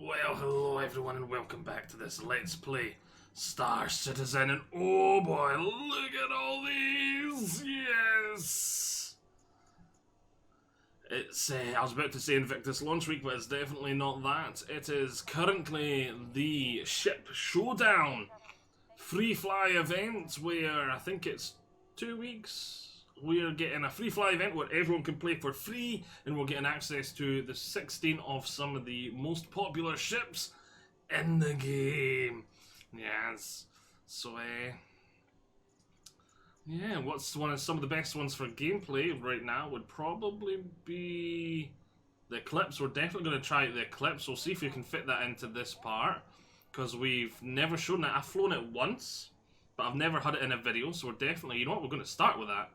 Well, hello everyone and welcome back to this Let's Play Star Citizen, and oh boy, look at all these! Yes! It's, I was about to say Invictus Launch Week, but it's definitely not that. It is currently the Ship Showdown free fly event where I think it's 2 weeks. We're getting a free fly event where everyone can play for free, and we're getting access to the 16 of some of the most popular ships in the game. Yes. So, yeah, what's some of the best ones for gameplay right now would probably be the Eclipse. We're definitely going to try the Eclipse. We'll see if we can fit that into this part, because we've never shown it. I've flown it once, but I've never had it in a video, so we're definitely, you know what, we're going to start with that.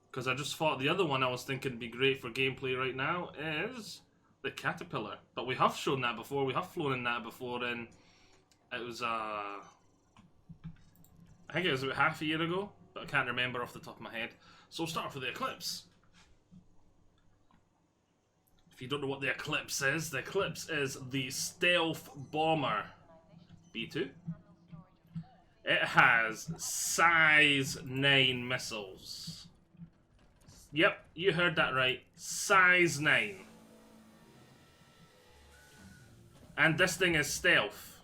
Because I just thought the other one I was thinking would be great for gameplay right now is the Caterpillar. But we have shown that before, we have flown in that before, and it was, I think it was about half a year ago, but I can't remember off the top of my head. So we'll start with the Eclipse. If you don't know what the Eclipse is the Stealth Bomber B2. It has size 9 missiles. Yep, you heard that right. Size 9. And this thing is stealth.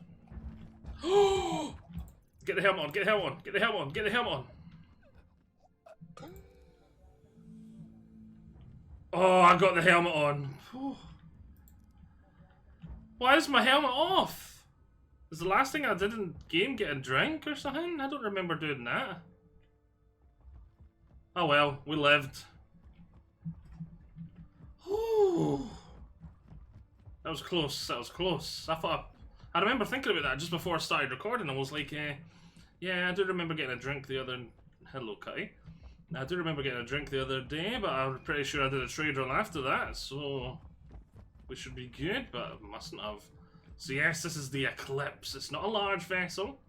Get the helmet on, get the helmet on, get the helmet on, get the helmet on. Oh, I got the helmet on. Why is my helmet off? Is the last thing I did in game get a drink or something? I don't remember doing that. Oh well, we lived. That was close, that was close. I remember thinking about that just before I started recording. I was like, yeah, I do remember getting a drink the other... Hello, Cutty. I do remember getting a drink the other day, but I'm pretty sure I did a trade run after that, so... we should be good, but I mustn't have. So yes, this is the Eclipse. It's not a large vessel,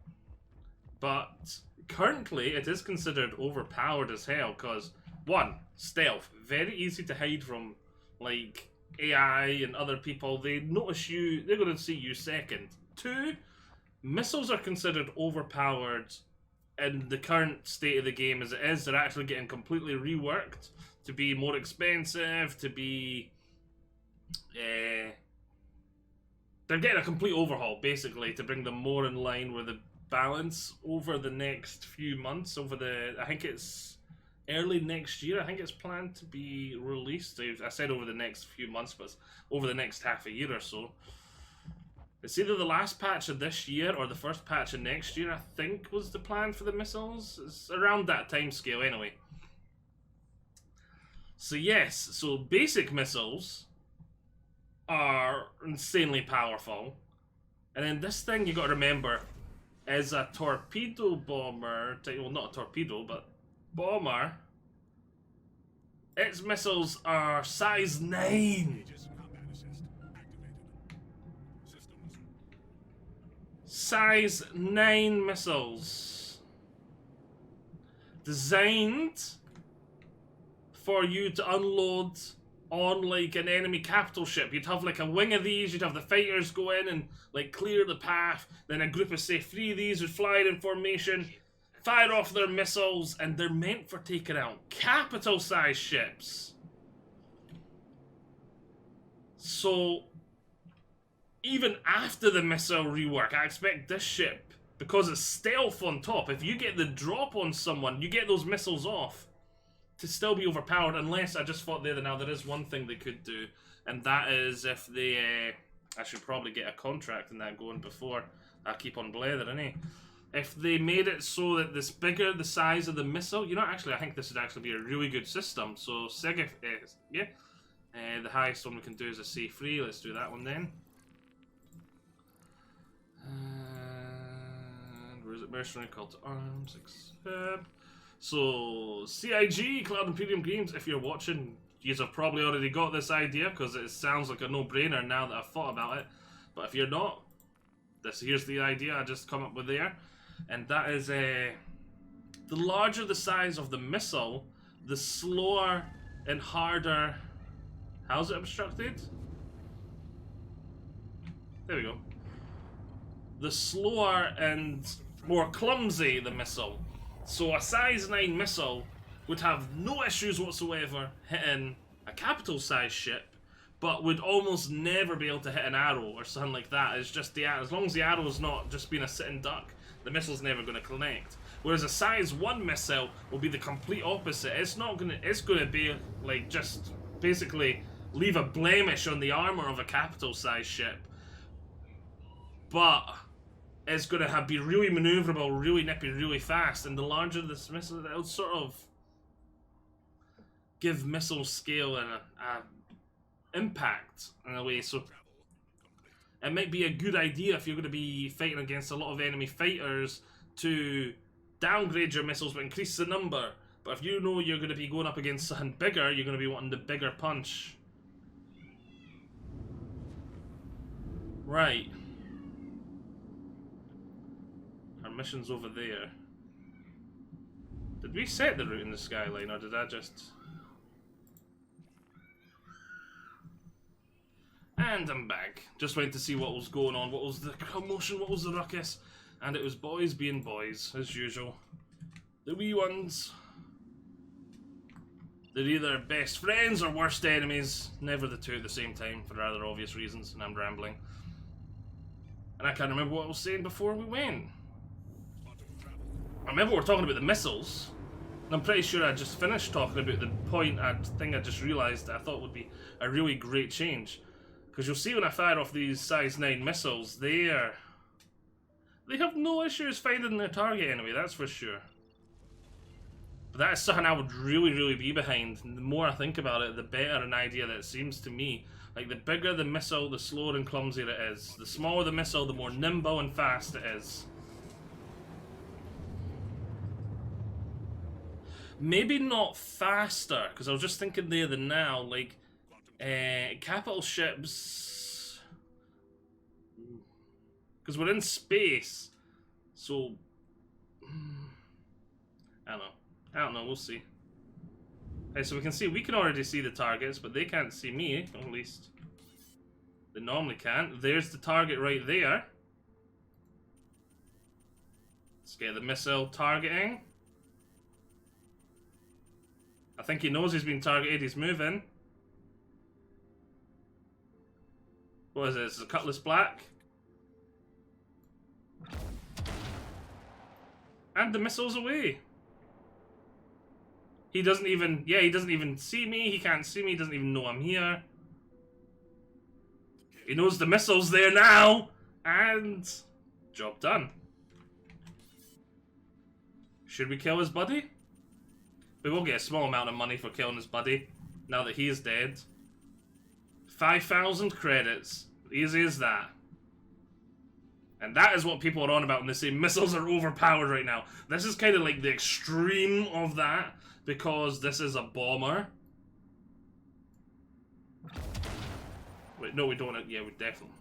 but currently it is considered overpowered as hell, because, 1, stealth. Very easy to hide from, like, AI and other people. They notice you, they're going to see you second. 2, missiles are considered overpowered in the current state of the game as it is. They're actually getting completely reworked to be more expensive, to be... they're getting a complete overhaul, basically, to bring them more in line with the balance over the next few months, over the... I think it's early next year. I think it's planned to be released. I said over the next few months, but it's over the next half a year or so. It's either the last patch of this year or the first patch of next year, I think, was the plan for the missiles. It's around that time scale anyway. So yes, so basic missiles are insanely powerful. And then this thing you got to remember is a torpedo bomber. Well, not a torpedo, but bomber. Its missiles are size 9. Size 9 missiles. Designed for you to unload on, like, an enemy capital ship. You'd have, like, a wing of these, you'd have the fighters go in and, like, clear the path, then a group of, say, 3 of these would fly in formation, fire off their missiles, and they're meant for taking out capital-sized ships. So, even after the missile rework, I expect this ship, because it's stealth on top, if you get the drop on someone, you get those missiles off, to still be overpowered, unless I just thought there is one thing they could do, and that is if they, I should probably get a contract and that going before I keep on blethering, eh? If they made it so that this bigger the size of the missile, you know, actually I think this would actually be a really good system. So Sega, yeah, the highest one we can do is a C3. Let's do that one then. And where is it? Mercenary Call to Arms, accept. So, CIG, Cloud Imperium Games, if you're watching, you have probably already got this idea, because it sounds like a no-brainer now that I've thought about it. But if you're not, here's the idea I just come up with there. And that is, the larger the size of the missile, the slower and harder... How's it obstructed? There we go. The slower and more clumsy the missile. So a size 9 missile would have no issues whatsoever hitting a capital size ship, but would almost never be able to hit an arrow or something like that. It's just the as long as the arrow's not just being a sitting duck, the missile's never going to connect. Whereas a size 1 missile will be the complete opposite. It's gonna be like just basically leave a blemish on the armor of a capital size ship, but it's going to be really maneuverable, really nippy, really fast, and the larger this missile, it'll sort of give missile scale and a impact in a way. So it might be a good idea if you're going to be fighting against a lot of enemy fighters to downgrade your missiles but increase the number. But if you know you're going to be going up against something bigger, you're going to be wanting the bigger punch. Right. Our mission's over there. Did we set the route in the skyline, or did I just... And I'm back. Just went to see what was going on, what was the commotion, what was the ruckus. And it was boys being boys, as usual. The wee ones. They're either best friends or worst enemies. Never the two at the same time, for rather obvious reasons, and I'm rambling. And I can't remember what I was saying before we went. I remember we were talking about the missiles. And I'm pretty sure I just finished talking about the thing I just realised I thought would be a really great change. Because you'll see when I fire off these size 9 missiles, they have no issues finding their target enemy, that's for sure. But that is something I would really be behind. And the more I think about it, the better an idea that it seems to me. Like, the bigger the missile, the slower and clumsier it is. The smaller the missile, the more nimble and fast it is. Maybe not faster, because I was just thinking there than now, like, capital ships... Because we're in space, so... I don't know, we'll see. Okay, so we can see, we can already see the targets, but they can't see me, at least. They normally can't. There's the target right there. Let's get the missile targeting. I think he knows he's been targeted, he's moving. What is this? Is it Cutlass Black? And the missile's away. He doesn't even, he doesn't even see me, he can't see me, he doesn't even know I'm here. He knows the missile's there now, and job done. Should we kill his buddy? We will get a small amount of money for killing his buddy, now that he is dead. 5,000 credits. Easy as that. And that is what people are on about when they say missiles are overpowered right now. This is kind of like the extreme of that, because this is a bomber. Wait, no, we don't. Yeah, we definitely.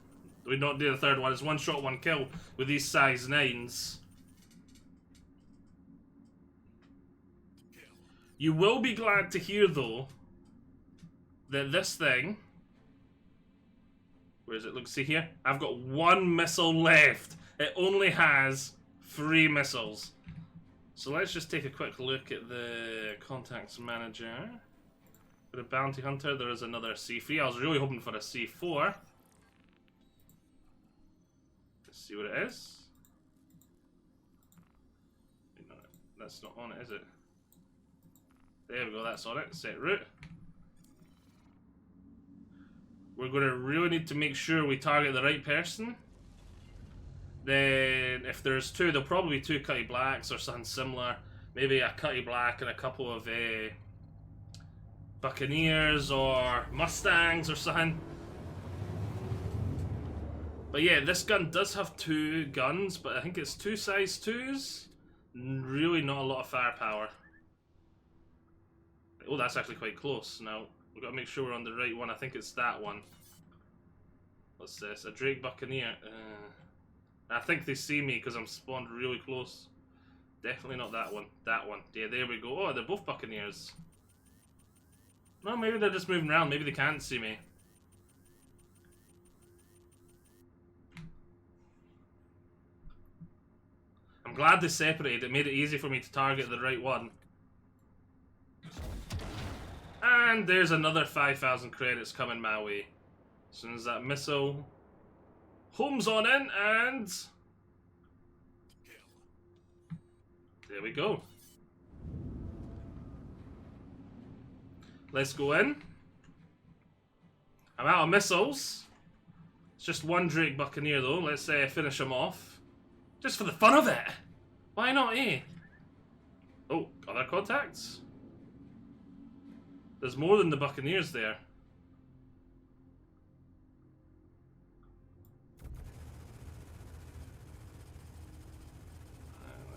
We don't do the third one. It's one shot, one kill with these size 9s. You will be glad to hear, though, that this thing... Where is it? Look, see here? I've got 1 missile left. It only has 3 missiles. So let's just take a quick look at the contacts manager. For the bounty hunter, there is another C3. I was really hoping for a C4. Let's see what it is. No, that's not on it, is it? There we go, that's on it. Set route. We're going to really need to make sure we target the right person. Then, if there's 2, there'll probably be 2 Cutty Blacks or something similar. Maybe a Cutty Black and a couple of Buccaneers or Mustangs or something. But yeah, this gun does have 2 guns, but I think it's 2 size 2s. Really not a lot of firepower. Oh, that's actually quite close. Now, we've got to make sure we're on the right one. I think it's that one. What's this? A Drake Buccaneer. I think they see me because I'm spawned really close. Definitely not that one. That one. Yeah, there we go. Oh, they're both Buccaneers. Well, maybe they're just moving around. Maybe they can't see me. I'm glad they separated. It made it easy for me to target the right one. And there's another 5,000 credits coming my way. As soon as that missile homes on in, and there we go. Let's go in. I'm out of missiles. It's just one Drake Buccaneer though. Let's finish him off. Just for the fun of it. Why not, eh? Oh, other contacts? There's more than the Buccaneers there.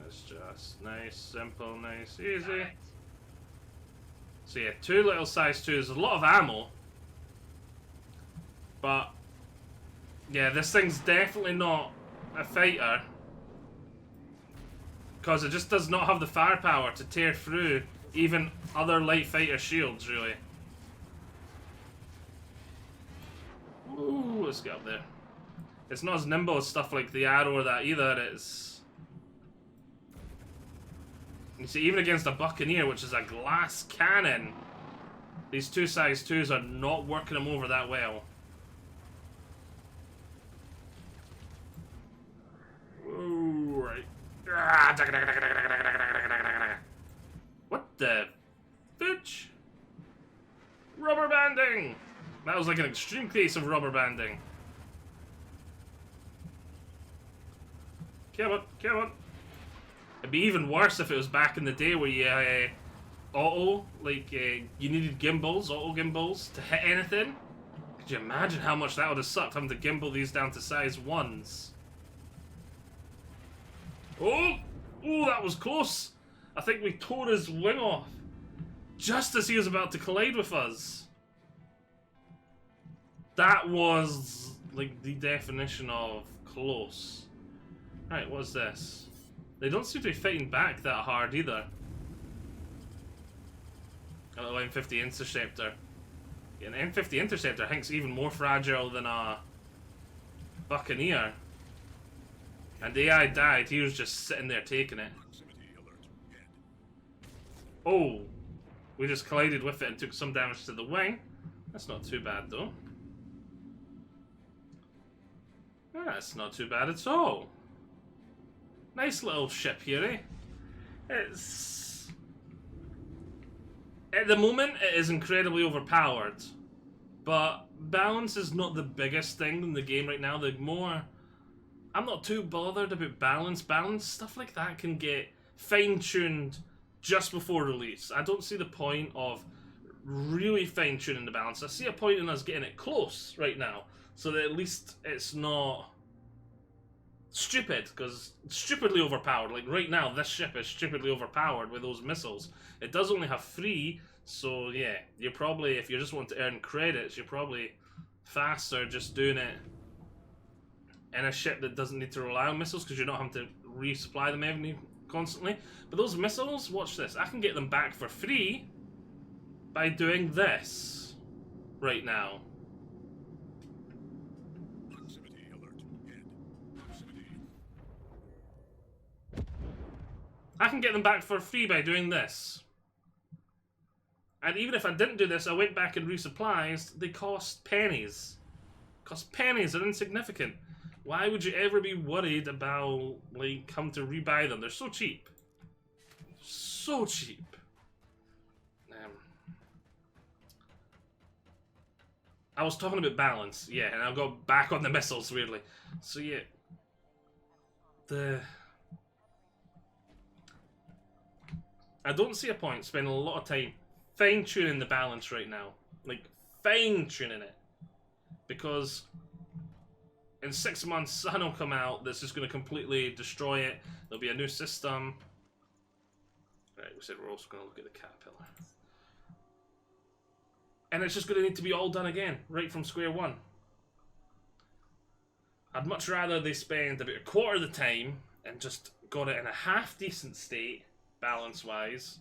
Let's just nice, simple, nice, easy. So yeah, 2 little size 2s. There's a lot of ammo. But yeah, this thing's definitely not a fighter. Because it just does not have the firepower to tear through even other light fighter shields, really. Ooh, let's get up there. It's not as nimble as stuff like the Arrow or that either. It's... You see, even against a Buccaneer, which is a glass cannon, these 2 size 2s are not working him over that well. Ooh, right. What the fudge? Rubber banding! That was like an extreme case of rubber banding. Come on, come on. It'd be even worse if it was back in the day where you you needed gimbals, auto gimbals, to hit anything. Could you imagine how much that would have sucked, having to gimbal these down to size 1s? Oh! Oh, that was close! I think we tore his wing off just as he was about to collide with us. That was like the definition of close. Right, what's this? They don't seem to be fighting back that hard either. A little M50 Interceptor. Yeah, an M50 Interceptor I think is even more fragile than a Buccaneer. And the AI died, he was just sitting there taking it. Oh, we just collided with it and took some damage to the wing. That's not too bad though. That's not too bad at all. Nice little ship here, eh? It's... At the moment, it is incredibly overpowered. But balance is not the biggest thing in the game right now. The more... I'm not too bothered about balance. Balance, stuff like that can get fine-tuned just before release. I don't see the point of really fine-tuning the balance. I see a point in us getting it close right now, so that at least it's not stupid, because it's stupidly overpowered. Like right now, this ship is stupidly overpowered with those missiles. It does only have 3, so yeah, you're probably, if you just want to earn credits, you're probably faster just doing it in a ship that doesn't need to rely on missiles, because you're not having to resupply them constantly. But those missiles, watch this, I can get them back for free by doing this right now. I can get them back for free by doing this. And even if I didn't do this, I went back and resupplies, they cost pennies. Cost pennies, they're insignificant. Why would you ever be worried about, like, come to rebuy them? They're so cheap. So cheap. I was talking about balance, yeah, and I'll go back on the missiles, weirdly. So yeah, I don't see a point spending a lot of time fine-tuning the balance right now. Like, fine-tuning it. Because in 6 months, something will come out that's just going to completely destroy it. There'll be a new system. Right, we said we're also going to look at the Caterpillar. And it's just going to need to be all done again, right from square one. I'd much rather they spend about a quarter of the time and just got it in a half-decent state, balance-wise.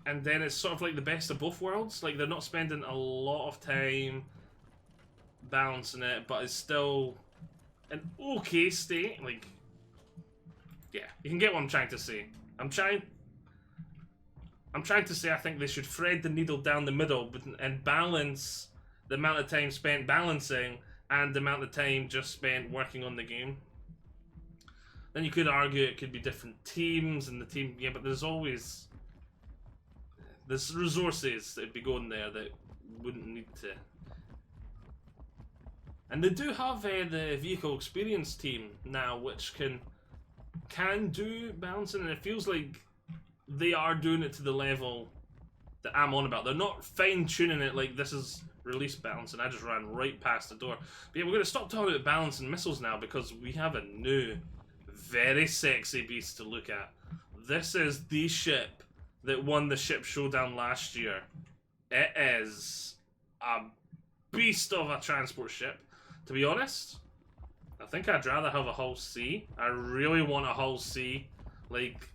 And then it's sort of like the best of both worlds. Like, they're not spending a lot of time balancing it, but it's still an okay state. Like, yeah, you can get what I'm trying to say. I'm trying to say I think they should thread the needle down the middle and balance the amount of time spent balancing and the amount of time just spent working on the game. Then you could argue it could be different teams and the team, yeah, but there's resources that'd be going there that wouldn't need to. And they do have the vehicle experience team now, which can do balancing, and it feels like they are doing it to the level that I'm on about. They're not fine-tuning it like this is release balancing. I just ran right past the door. But yeah, we're going to stop talking about balancing missiles now because we have a new, very sexy beast to look at. This is the ship that won the ship showdown last year. It is a beast of a transport ship. To be honest, I think I'd rather have a hull C. I really want a hull C. Like,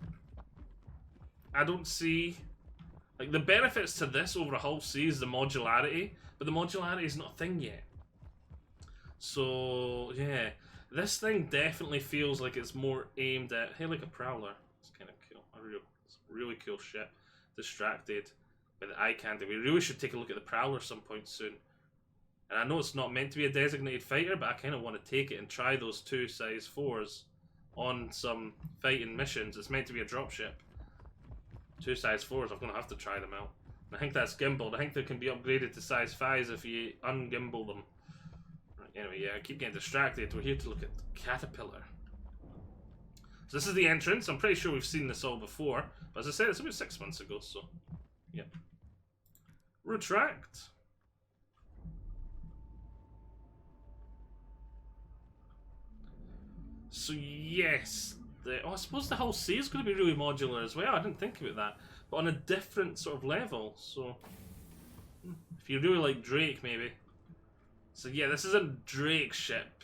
I don't see... Like, the benefits to this over a hull C is the modularity, but the modularity is not a thing yet. So, yeah. This thing definitely feels like it's more aimed at... Hey, like a Prowler. It's kind of cool. It's a really cool ship. Distracted by the eye candy. We really should take a look at the Prowler some point soon. And I know it's not meant to be a designated fighter, but I kind of want to take it and try those 2 size 4s on some fighting missions. It's meant to be a dropship. 2 size 4s, I'm going to have to try them out. I think that's gimbaled. I think they can be upgraded to size 5s if you ungimbal them. Right, anyway, yeah, I keep getting distracted. We're here to look at Caterpillar. So this is the entrance. I'm pretty sure we've seen this all before. But as I said, it's about 6 months ago, so... Yep. Retract. So yes, I suppose the whole C is going to be really modular as well. I didn't think about that, but on a different sort of level. So if you really like Drake, maybe. So yeah, this is a Drake ship.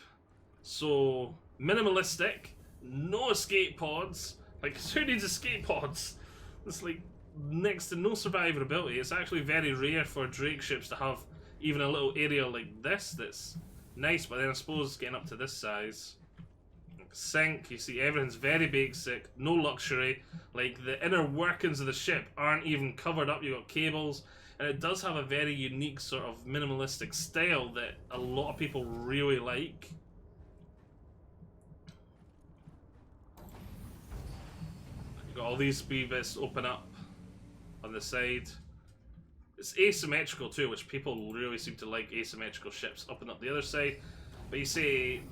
So minimalistic, no escape pods. Like, who needs escape pods? It's like next to no survivability. It's actually very rare for Drake ships to have even a little area like this that's nice, but then I suppose getting up to this size. Sink, you see everything's very basic, no luxury. Like, the inner workings of the ship aren't even covered up. You've got cables, and it does have a very unique sort of minimalistic style that a lot of people really like. You've got all these wee bits open up on the side. It's asymmetrical too, which people really seem to like, asymmetrical ships up and up the other side. But you see,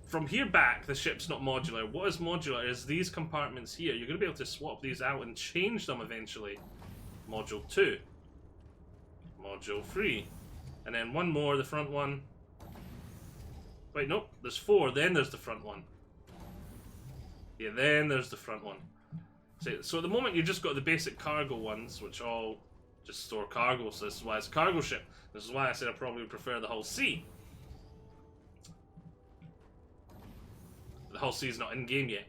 from here back, the ship's not modular. What is modular is these compartments here. You're going to be able to swap these out and change them eventually. Module 2. Module 3. And then one more, the front one. Wait, nope. There's 4. Then there's the front one. Yeah, then there's the front one. So at the moment, you've just got the basic cargo ones, which all just store cargo. So this is why it's a cargo ship. This is why I said I probably prefer the hull C. The hull C is not in game yet.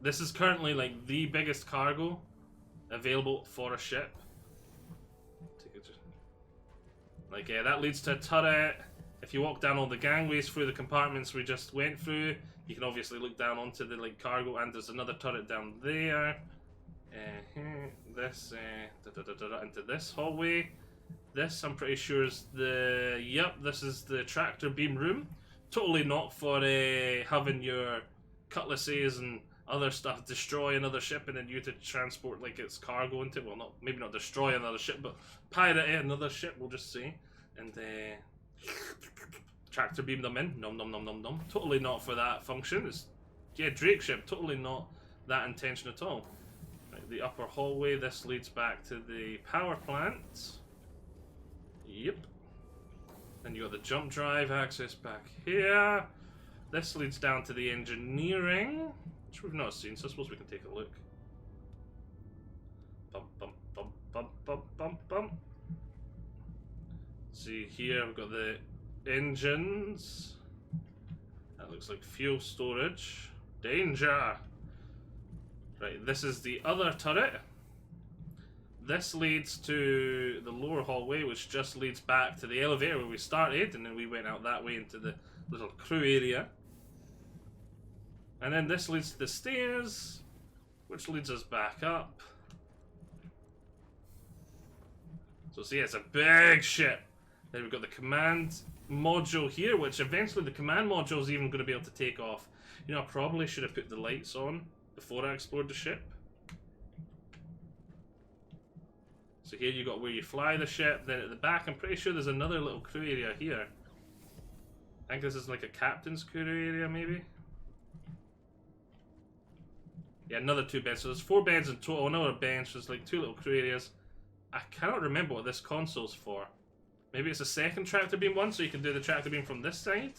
This is currently like the biggest cargo available for a ship. Like, yeah, that leads to a turret. If you walk down all the gangways through the compartments we just went through, you can obviously look down onto the like cargo, and there's another turret down there. This into this hallway. This, I'm pretty sure, is the... Yep, this is the tractor beam room. Totally not for having your cutlasses and other stuff destroy another ship and then you to transport like its cargo into it. Well, not maybe not destroy another ship, but pirate another ship, we'll just say. And tractor beam them in. Nom nom nom nom nom. Totally not for that function. It's, yeah, Drake ship. Totally not that intention at all. Right, the upper hallway. This leads back to the power plant. Yep. Then you got the jump drive access back here. This leads down to the engineering, which we've not seen, so I suppose we can take a look. Bump, bump, bump, bump, bump, bump, bump. See here, we've got the engines. That looks like fuel storage. Danger! Right, this is the other turret. This leads to the lower hallway, which just leads back to the elevator where we started, and then we went out that way into the little crew area. And then this leads to the stairs, which leads us back up. So see, it's a big ship. Then we've got the command module here, which eventually the command module is even going to be able to take off. You know, I probably should have put the lights on before I explored the ship. So here you got where you fly the ship, then at the back I'm pretty sure there's another little crew area here. I think this is like a captain's crew area maybe? Yeah, another 2 beds, so there's 4 beds in total, another bench, there's like 2 little crew areas. I cannot remember what this console's for. Maybe it's a second tractor beam one, so you can do the tractor beam from this side?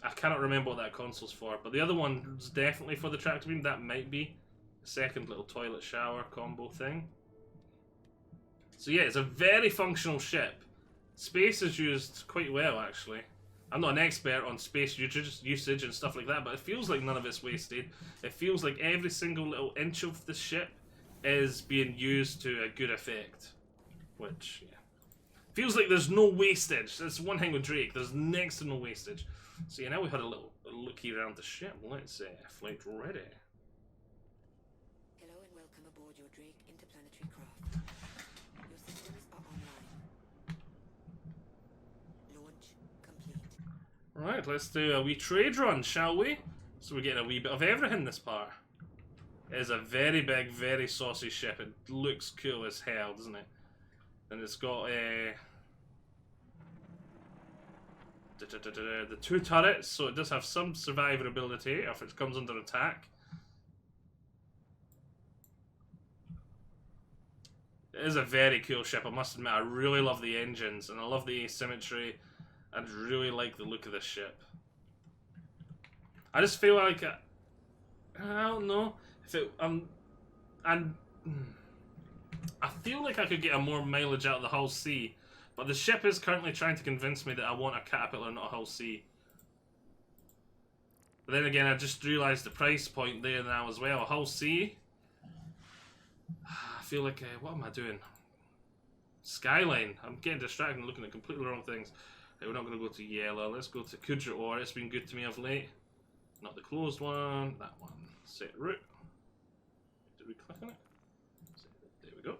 I cannot remember what that console's for, but the other one's definitely for the tractor beam, that might be a second little toilet shower combo thing. So yeah, it's a very functional ship. Space is used quite well, actually. I'm not an expert on space usage and stuff like that, but it feels like none of it's wasted. It feels like every single little inch of the ship is being used to a good effect. Which, yeah. Feels like there's no wastage. That's one thing with Drake. There's next to no wastage. So yeah, now we've had a little look here around the ship. Let's flight ready. Hello and welcome aboard your Drake interplanetary craft. Your systems are online. Launch complete. Right, let's do a wee trade run, shall we? So we're getting a wee bit of everything this part. It is a very big, very saucy ship. It looks cool as hell, doesn't it? And it's got the 2 turrets, so it does have some survivability if it comes under attack. It is a very cool ship, I must admit. I really love the engines, and I love the asymmetry. I really like the look of this ship. I just feel like I don't know if it I feel like I could get a more mileage out of the Hull C, but the ship is currently trying to convince me that I want a Caterpillar, not a Hull C. But then again, I just realised the price point there now as well. A Hull C. I feel like what am I doing? Skyline. I'm getting distracted and looking at completely wrong things. We're not going to go to yellow. Let's go to Kudra Ore. It's been good to me of late. Not the closed one. That one. Set route. Did we click on it? There we go.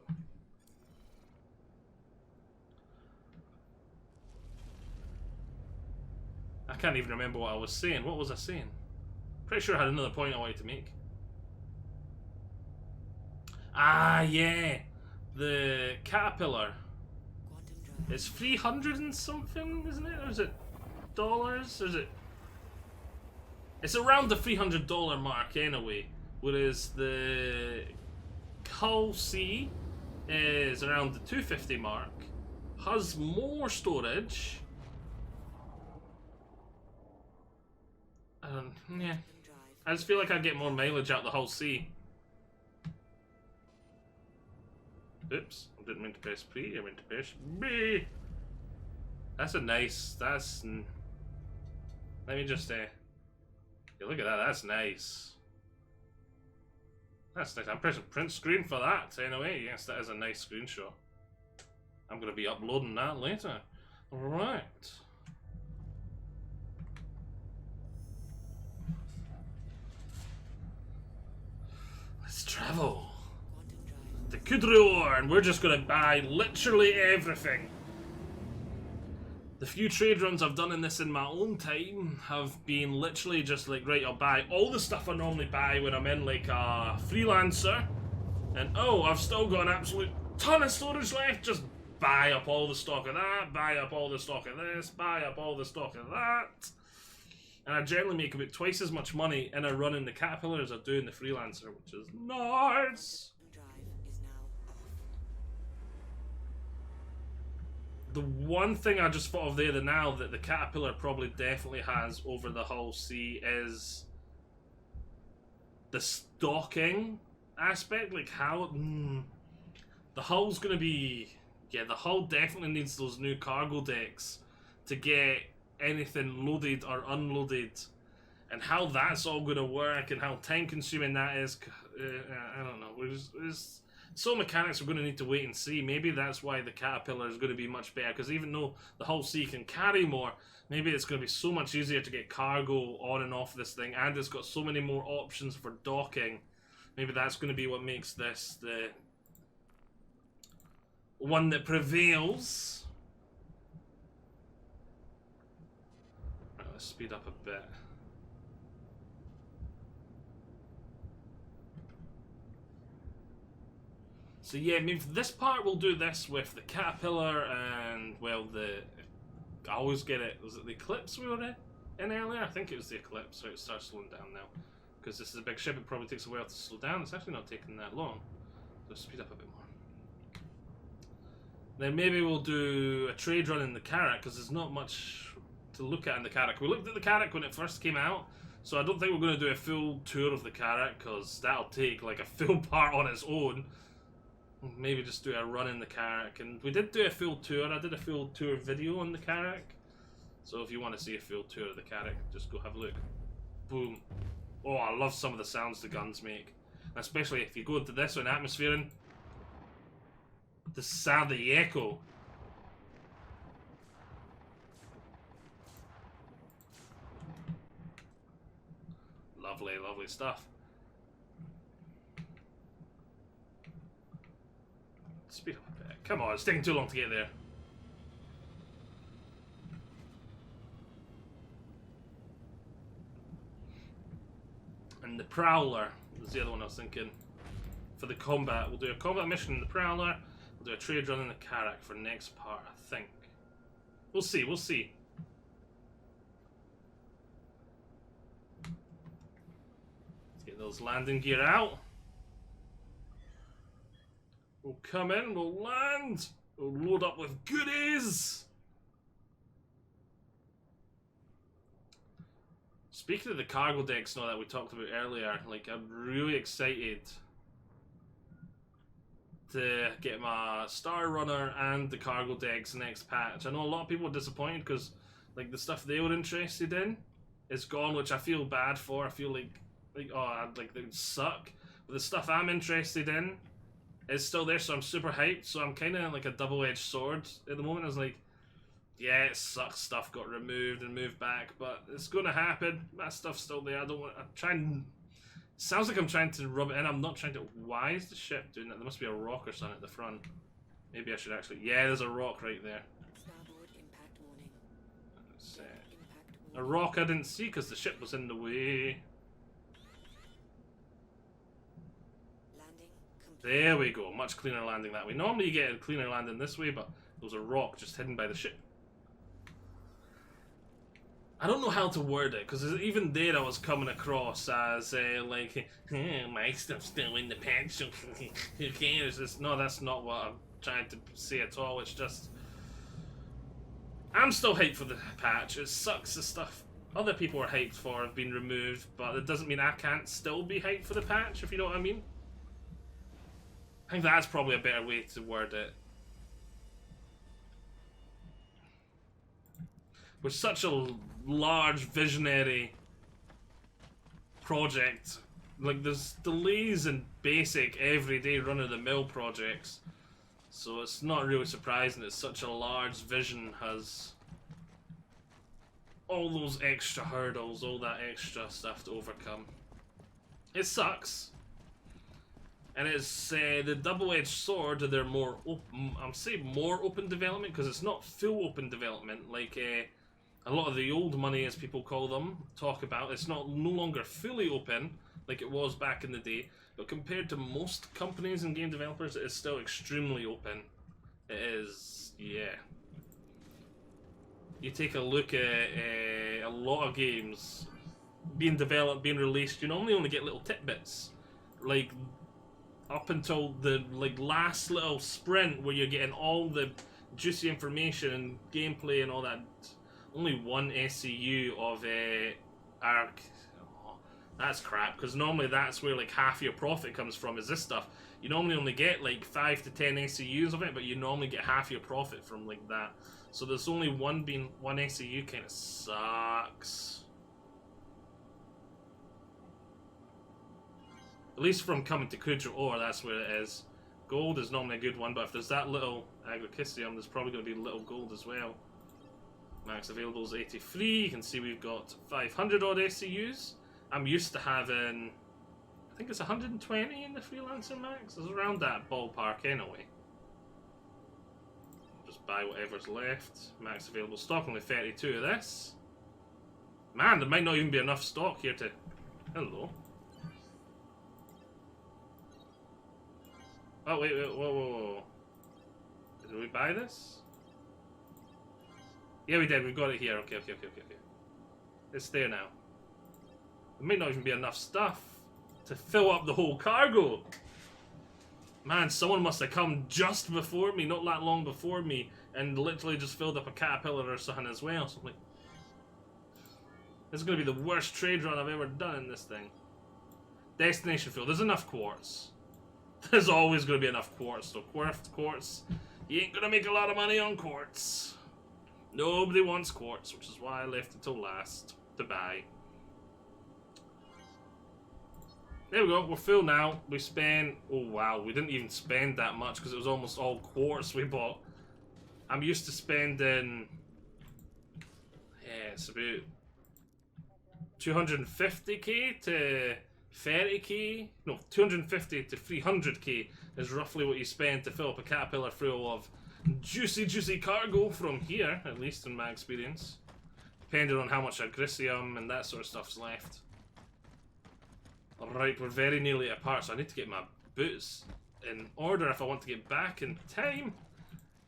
I can't even remember what I was saying. What was I saying? Pretty sure I had another point I wanted to make. Ah, yeah. The Caterpillar. It's 300 and something, isn't it? Or is it dollars? Or is it? It's around the $300 mark anyway. Whereas the Hull C is around the 250 mark. Has more storage. Yeah. I just feel like I get more mileage out the Hull C. Oops, I didn't mean to press P, I meant to press B. That's a nice, that's... Let me just, yeah, look at that, that's nice. That's nice, I'm pressing print screen for that, anyway. Yes, that is a nice screenshot. I'm going to be uploading that later. Right. Let's travel. The Kudra, and we're just going to buy literally everything. The few trade runs I've done in this in my own time have been literally just like, right, I'll buy all the stuff I normally buy when I'm in like a freelancer, and oh, I've still got an absolute ton of storage left, just buy up all the stock of that, buy up all the stock of this, buy up all the stock of that. And I generally make about twice as much money in a run in the Caterpillar as I do in the freelancer, which is nice. The one thing I just thought of there now that the Caterpillar probably definitely has over the Hull C is the stocking aspect, like how the hull's going to be, yeah, the hull definitely needs those new cargo decks to get anything loaded or unloaded, and how that's all going to work and how time consuming that is, I don't know. So mechanics are going to need to wait and see. Maybe that's why the Caterpillar is going to be much better, because even though the Hull C can carry more, maybe it's going to be so much easier to get cargo on and off this thing, and it's got so many more options for docking. Maybe that's going to be what makes this the one that prevails. Right, let's speed up a bit. So yeah, I mean, for this part we'll do this with the Caterpillar and, well, I always get it, was it the Eclipse we were in earlier? I think it was the Eclipse, so it starts slowing down now. Because this is a big ship, it probably takes a while to slow down. It's actually not taking that long. So speed up a bit more. Then maybe we'll do a trade run in the Carrack, because there's not much to look at in the Carrack. We looked at the Carrack when it first came out, so I don't think we're going to do a full tour of the Carrack, because that'll take like a full part on its own. Maybe just do a run in the Carrack. And we did do a full tour. I did a full tour video on the Carrack. So if you want to see a full tour of the Carrack, just go have a look. Boom. Oh, I love some of the sounds the guns make. Especially if you go into this one, atmosphering. The sound, the echo. Lovely, lovely stuff. Speed up a bit. Come on, it's taking too long to get there. And the Prowler was the other one I was thinking. For the combat, we'll do a combat mission in the Prowler. We'll do a trade run in the Carrack for next part, I think. We'll see, we'll see. Let's get those landing gear out. We'll come in, we'll land, we'll load up with goodies. Speaking of the cargo decks and all that we talked about earlier, like, I'm really excited to get my Star Runner and the cargo decks next patch. I know a lot of people are disappointed because, like, the stuff they were interested in is gone, which I feel bad for. I feel like oh, like they would suck. But the stuff I'm interested in is still there, so I'm super hyped. So I'm kind of like a double-edged sword at the moment. I was like, yeah, it sucks. Stuff got removed and moved back, but it's going to happen. That stuff's still there. I don't want. I'm trying. Sounds like I'm trying to rub it in. I'm not trying to. Why is the ship doing that? There must be a rock or something at the front. Maybe I should actually. Yeah, there's a rock right there. Starboard impact warning. That's Impact a warning. rock I didn't see because the ship was in the way. Landing complete. There we go. Much cleaner landing that way. Normally you get a cleaner landing this way, but there was a rock just hidden by the ship. I don't know how to word it, because even there I was coming across as like, my stuff's still in the patch, so who cares? No, that's not what I'm trying to say at all. It's just, I'm still hyped for the patch. It sucks the stuff other people are hyped for have been removed, but it doesn't mean I can't still be hyped for the patch, if you know what I mean. I think that's probably a better way to word it. With such a large visionary project, like there's delays in basic everyday run-of-the-mill projects, so it's not really surprising that such a large vision has all those extra hurdles, all that extra stuff to overcome. It sucks, and it's the double-edged sword. They're more open. I'm saying more open development because it's not full open development like a lot of the old money, as people call them, talk about. It's no longer fully open like it was back in the day, but compared to most companies and game developers, it is still extremely open. It is, yeah. You take a look at a lot of games being developed, being released, you normally only get little tidbits, like up until the last little sprint where you're getting all the juicy information and gameplay and all that. Only one SCU of ARC. Oh, that's crap, because normally that's where like half your profit comes from, is this stuff. You normally only get like 5 to 10 SCUs of it, but you normally get half your profit from like that. So there's only one SCU, kind of sucks. At least from coming to Kudro Ore, that's where it is. Gold is normally a good one, but if there's that little agrocisium, there's probably going to be little gold as well. Max available is 83. You can see we've got 500 odd SCUs. I'm used to having, I think it's 120 in the Freelancer Max. It's around that ballpark anyway. Just buy whatever's left. Max available stock, only 32 of this. Man, there might not even be enough stock here to... Hello. Oh, wait, whoa. Did we buy this? Yeah, we did. We've got it here. Okay. It's there now. There may not even be enough stuff to fill up the whole cargo. Man, someone must have come just before me, not that long before me, and literally just filled up a caterpillar or something as well. So I'm like, this is going to be the worst trade run I've ever done in this thing. Destination fuel. There's enough quartz. There's always going to be enough quartz. So quartz. You ain't going to make a lot of money on quartz. Nobody wants quartz, which is why I left it till last to buy. There we go, we're full now. We spent, oh wow, we didn't even spend that much because it was almost all quartz we bought. I'm used to spending, yeah, it's about 250k to 30k, no, 250 to 300k is roughly what you spend to fill up a caterpillar full of juicy cargo from here, at least in my experience. Depending on how much agricium and that sort of stuff's left. Alright, we're very nearly apart, so I need to get my boots in order if I want to get back in time.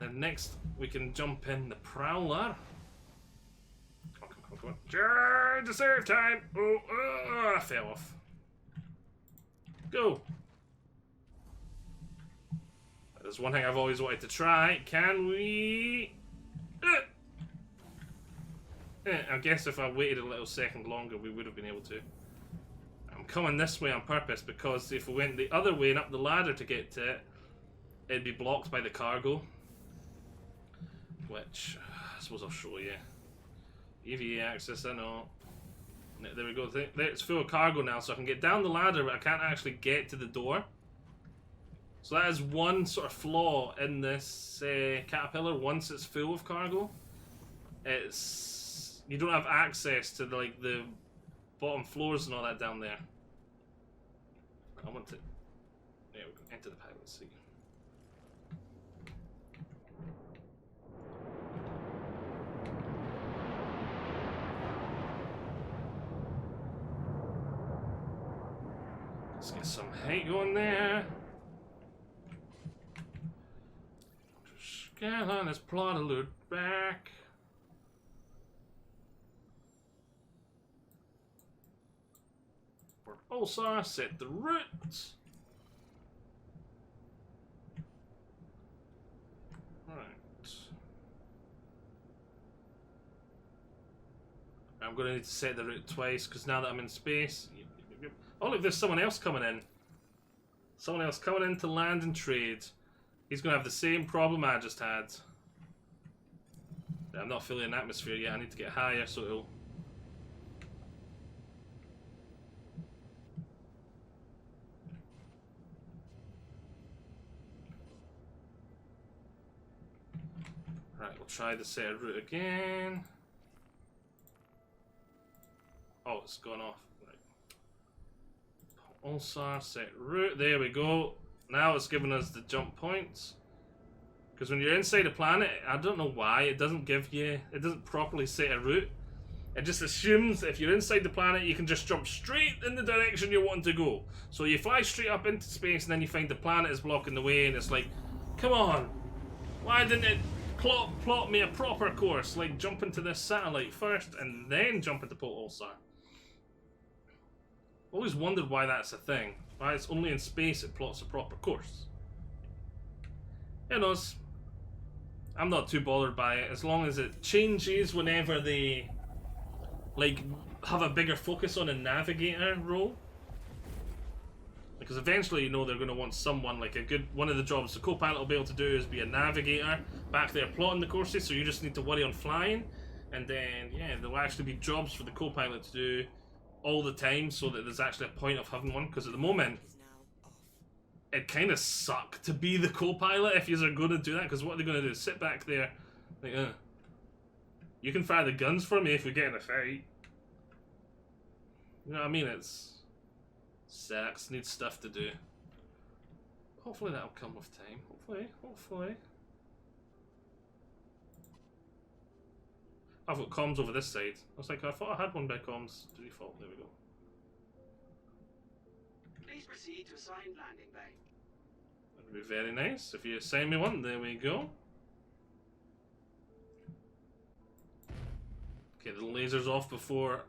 And next, we can jump in the Prowler. Come on. Try to save time! Oh, I fell off. Go! There's one thing I've always wanted to try. Can we... I guess if I waited a little second longer, we would have been able to. I'm coming this way on purpose because if we went the other way and up the ladder to get to it, it'd be blocked by the cargo. Which, I suppose I'll show you. EVA access, I know. There we go. It's full of cargo now, so I can get down the ladder, but I can't actually get to the door. So that is one sort of flaw in this caterpillar. Once it's full of cargo, you don't have access to the bottom floors and all that down there. I want to... There we go. Enter the pilot seat. Let's get some height going there. Skyline, let's plot a loot back. Also, set the route. Right. I'm going to need to set the route twice because now that I'm in space. Oh, look, there's someone else coming in. Someone else coming in to land and trade. He's going to have the same problem I just had. I'm not fully in atmosphere yet. I need to get higher so it'll... Right, we'll try the set route again. Oh, it's gone off. Right. Also, set route. There we go. Now it's giving us the jump points. Because when you're inside a planet, I don't know why, it doesn't give you... It doesn't properly set a route. It just assumes if you're inside the planet, you can just jump straight in the direction you're wanting to go. So you fly straight up into space and then you find the planet is blocking the way and it's like, come on, why didn't it plot me a proper course? Like jump into this satellite first and then jump into Port Ulsar. Always wondered why that's a thing. Why it's only in space it plots a proper course. Who knows? I'm not too bothered by it as long as it changes whenever they have a bigger focus on a navigator role. Because eventually, you know, they're going to want someone like one of the jobs the co-pilot will be able to do is be a navigator back there plotting the courses, so you just need to worry on flying. And then, yeah, there'll actually be jobs for the co-pilot to do all the time so that there's actually a point of having one. Because at the moment, it kind of suck to be the co-pilot if you're going to do that, because what are they going to do? Sit back there, like, you can fire the guns for me if we get in a fight. You know what I mean? It's sucks. Needs stuff to do. Hopefully that'll come with time. Hopefully. I've got comms over this side. I was like, I thought I had one by comms. Default. There we go. Please proceed to assigned landing bay. That'd be very nice if you assign me one. There we go. Okay, the laser's off before.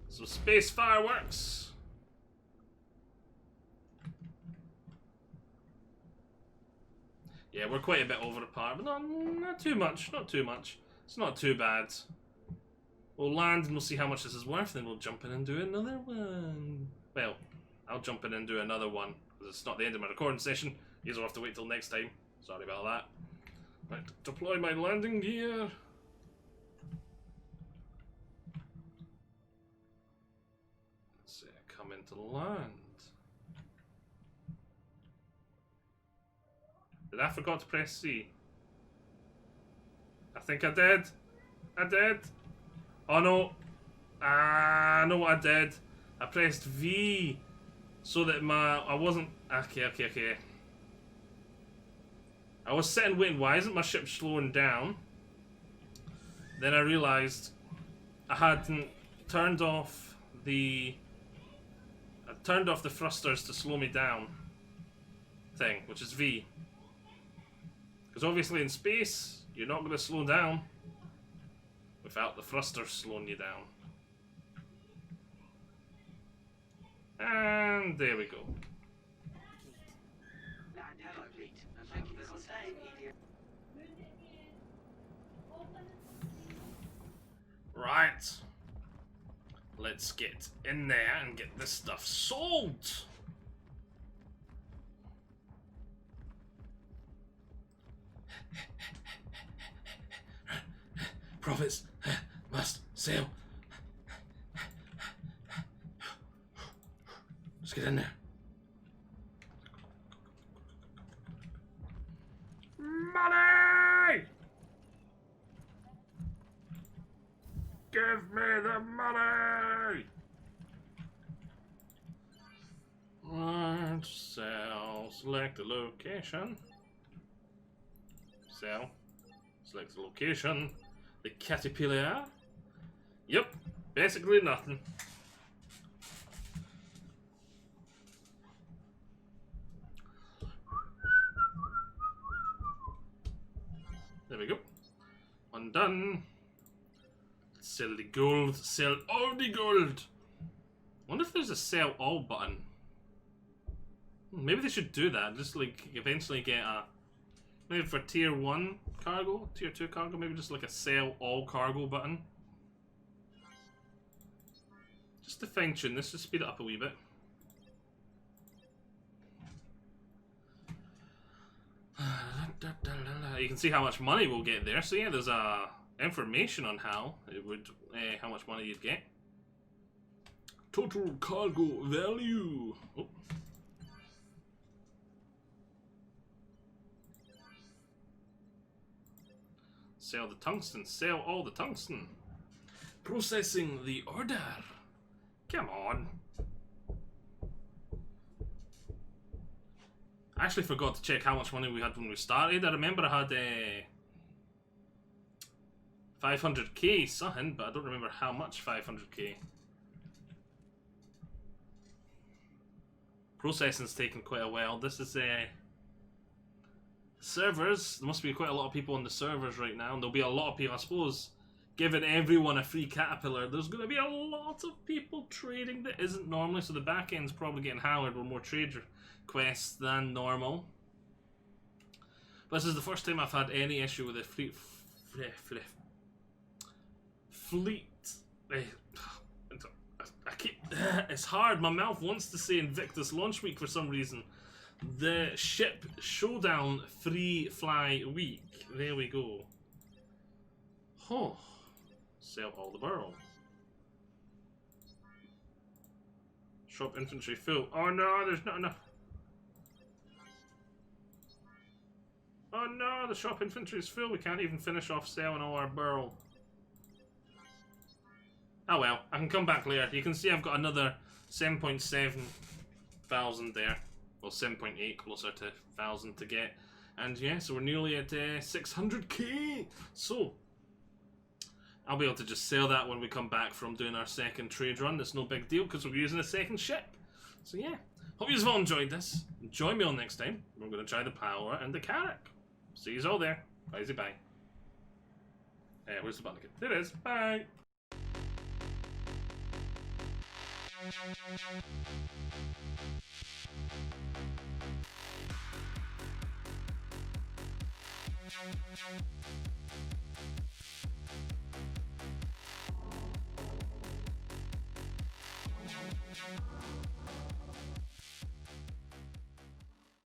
So space fireworks. Yeah, we're quite a bit over par, but not too much. Not too much. It's not too bad. We'll land and we'll see how much this is worth, then we'll jump in and do another one. Well, I'll jump in and do another one, because it's not the end of my recording session. You'll have to wait till next time. Sorry about that. Right, deploy my landing gear. Let's see, come into land. Did I forgot to press C? I think I did. I did. Oh no. I know what I did. I pressed V so that I wasn't. Okay. I was sitting waiting, why isn't my ship slowing down? Then I realised I hadn't turned off the. I turned off the thrusters to slow me down thing, which is V. Because obviously in space, you're not going to slow down without the thrusters slowing you down. And there we go. And hello, fleet. And thank you for staying, idiot. Right. Let's get in there and get this stuff sold. Profits must sail. Let's get in there. Money! Give me the money! Right, sell. Select the location. Sell. Select the location. The caterpillar. Yep, basically nothing. There we go. One done. Sell the gold. Sell all the gold. Wonder if there's a sell all button. Maybe they should do that. Just like eventually get a. Maybe for tier 1 cargo, tier 2 cargo, maybe just like a sell all cargo button. Just to fine tune this, just speed it up a wee bit. You can see how much money we'll get there. So yeah, there's information on how it would, how much money you'd get. Total cargo value. Oh. Sell the tungsten. Sell all the tungsten. Processing the order. Come on. I actually forgot to check how much money we had when we started. I remember I had 500k something, but I don't remember how much 500k. Processing's taken quite a while. This is servers. There must be quite a lot of people on the servers right now, and there'll be a lot of people, I suppose, giving everyone a free caterpillar. There's going to be a lot of people trading that isn't normally, so the back end's probably getting hammered with more trade quests than normal. But this is the first time I've had any issue with the fleet. I keep. It's hard. My mouth wants to say Invictus Launch Week for some reason. The Ship Showdown Free Fly Week. There we go. Oh. Sell all the barrel. Shop infantry full. Oh no, there's not enough. Oh no, the shop infantry is full. We can't even finish off selling all our burl. Oh well, I can come back later. You can see I've got another 7.7 thousand there. Well, 7.8, closer to 1,000 to get. And yeah, so we're nearly at 600k. So, I'll be able to just sell that when we come back from doing our second trade run. It's no big deal because we're using a second ship. So yeah, hope you've all enjoyed this. Join me on next time. We're going to try the power and the carrack. See you all there. Bye. Where's the button again? There it is. Bye.